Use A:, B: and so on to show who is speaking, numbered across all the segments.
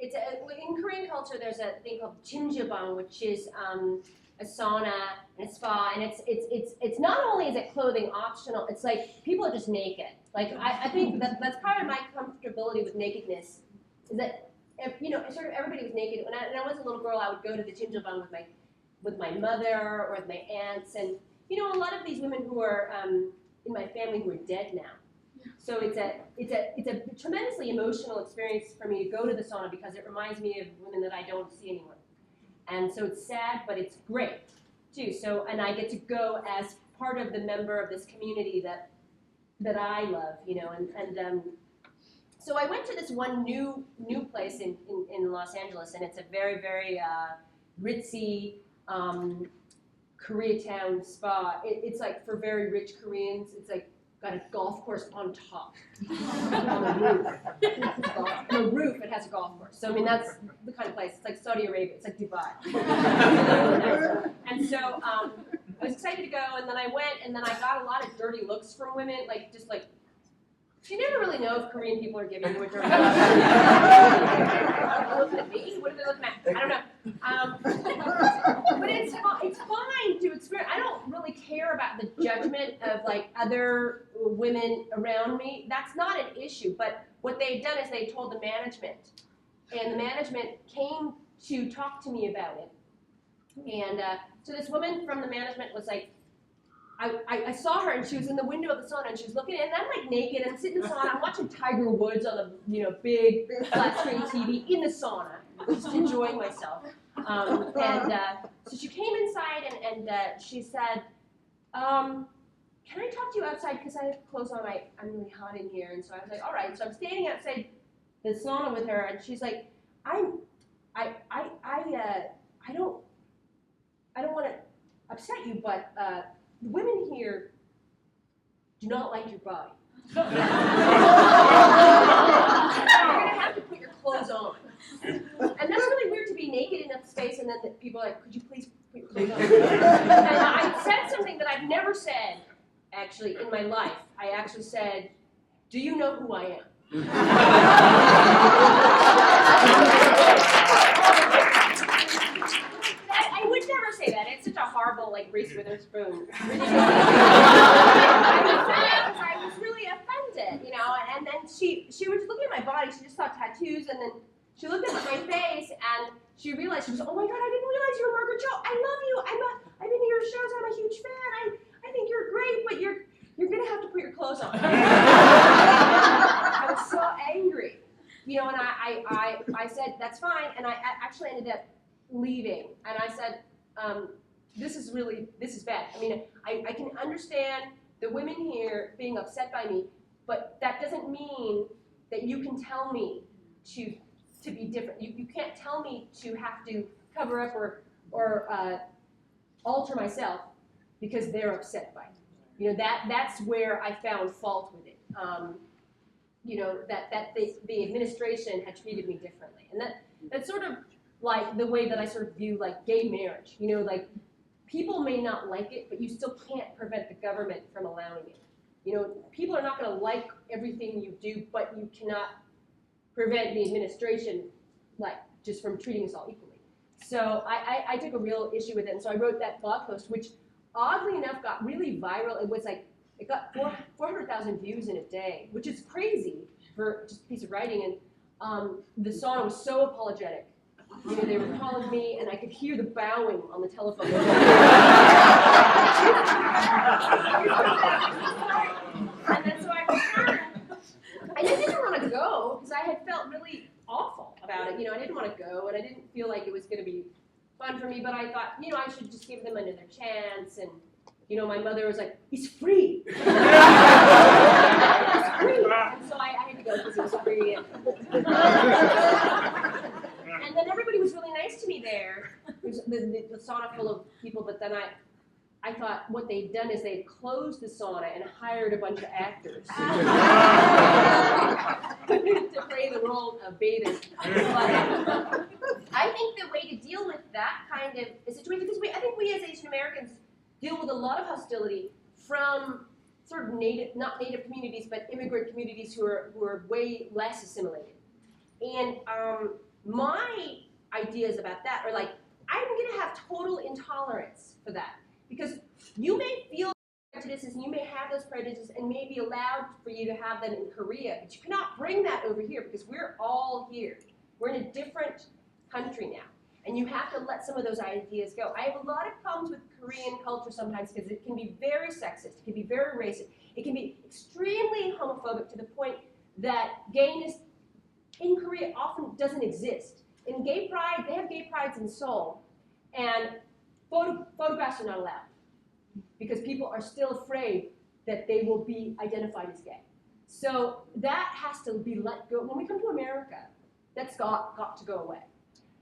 A: in Korean culture, there's a thing called jjimjilbang, which is a sauna and a spa, and it's not only is it clothing optional, it's like people are just naked. Like I think that's part of my comfortability with nakedness, is that sort of everybody was naked. When I was a little girl, I would go to the jjimjilbang with my mother or with my aunts, and a lot of these women who are in my family who are dead now. So it's a tremendously emotional experience for me to go to the sauna because it reminds me of women that I don't see anymore. And so it's sad, but it's great too. So, and I get to go as part of the member of this community that I love, and so I went to this one new place in Los Angeles, and it's a very, very ritzy Koreatown spa. It's like for very rich Koreans. It's like got a golf course on top, on the roof. On the roof, it has a golf course. So I mean, that's the kind of place. It's like Saudi Arabia. It's like Dubai. And so I was excited to go, and then I went, and then I got a lot of dirty looks from women, just like. You never really know if Korean people are giving you a dirty look. Are they looking at me? What are they looking at? I don't know. But it's fine to experience. I don't really care about the judgment of like other women around me. That's not an issue. But what they've done is they told the management, and the management came to talk to me about it. And so this woman from the management was like, I saw her, and she was in the window of the sauna, and she was looking, and I'm like naked, and sitting in the sauna. I'm watching Tiger Woods on the big flat screen TV in the sauna, just enjoying myself. So she came inside, and she said, "Can I talk to you outside? Because I have clothes on. I'm really hot in here." And so I was like, "All right." So I'm standing outside the sauna with her, and she's like, "I don't want to upset you, but." The women here do not like your body. You're going to have to put your clothes on. And that's really weird to be naked in a space and then people are like, could you please put your clothes on? And I said something that I've never said, actually, in my life. I actually said, do you know who I am? I would never say that. It's such a horrible, like, Reese Witherspoon. I was really offended, and then she was looking at my body. She just saw tattoos, and then she looked at my face, and she realized, she was, oh my God, I didn't realize you were Margaret Cho. I love you. I've been to your shows. I'm a huge fan. I think you're great, but you're going to have to put your clothes on. I was so angry, and I said, that's fine, and I actually ended up leaving, and I said, this is bad. I mean, I can understand the women here being upset by me, but that doesn't mean that you can tell me to be different. You can't tell me to have to cover up or alter myself because they're upset by me. That's where I found fault with it. That the administration had treated me differently, and that's sort of like the way that I sort of view like gay marriage. Like people may not like it, but you still can't prevent the government from allowing it. People are not going to like everything you do, but you cannot prevent the administration just from treating us all equally. So I took a real issue with it, and so I wrote that blog post, which oddly enough got really viral. It got 400,000 views in a day, which is crazy for just a piece of writing. And the sauna was so apologetic. They were calling me, and I could hear the bowing on the telephone. And then so I returned. I didn't want to go because I had felt really awful about it. I didn't want to go, and I didn't feel like it was going to be fun for me. But I thought, I should just give them another chance. And my mother was like, "He's free." He's free. And so I had to go because it was free. And then everybody was really nice to me there. There's the sauna full of people, but then I thought what they'd done is they'd closed the sauna and hired a bunch of actors to play the role of bathers. But I think the way to deal with that kind of a situation, because I think we as Asian Americans deal with a lot of hostility from sort of not native communities, but immigrant communities who are way less assimilated. And my ideas about that are like, I'm going to have total intolerance for that. Because you may feel prejudices and you may have those prejudices and may be allowed for you to have them in Korea, but you cannot bring that over here because we're all here. We're in a different country now. And you have to let some of those ideas go. I have a lot of problems with Korean culture sometimes because it can be very sexist, it can be very racist, it can be extremely homophobic to the point that gayness in Korea often doesn't exist. In gay pride, they have gay prides in Seoul, and photographs are not allowed because people are still afraid that they will be identified as gay. So that has to be let go. When we come to America, that's got to go away.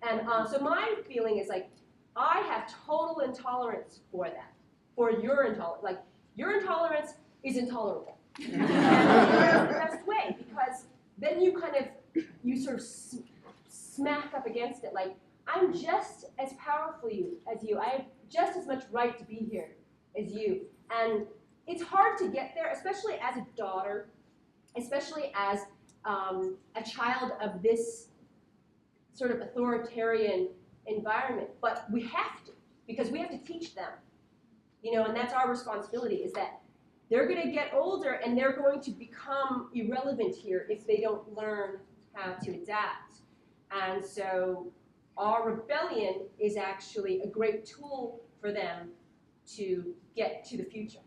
A: And so my feeling is like, I have total intolerance for that, for your intolerance. Like, your intolerance is intolerable. And that's the best way, because then you kind of, you sort of smack up against it. Like, I'm just as powerful as you. I have just as much right to be here as you. And it's hard to get there, especially as a daughter, especially as a child of this sort of authoritarian environment. But we have to, because we have to teach them. You know, and that's our responsibility, is that they're going to get older and they're going to become irrelevant here if they don't learn how to adapt. And so our rebellion is actually a great tool for them to get to the future.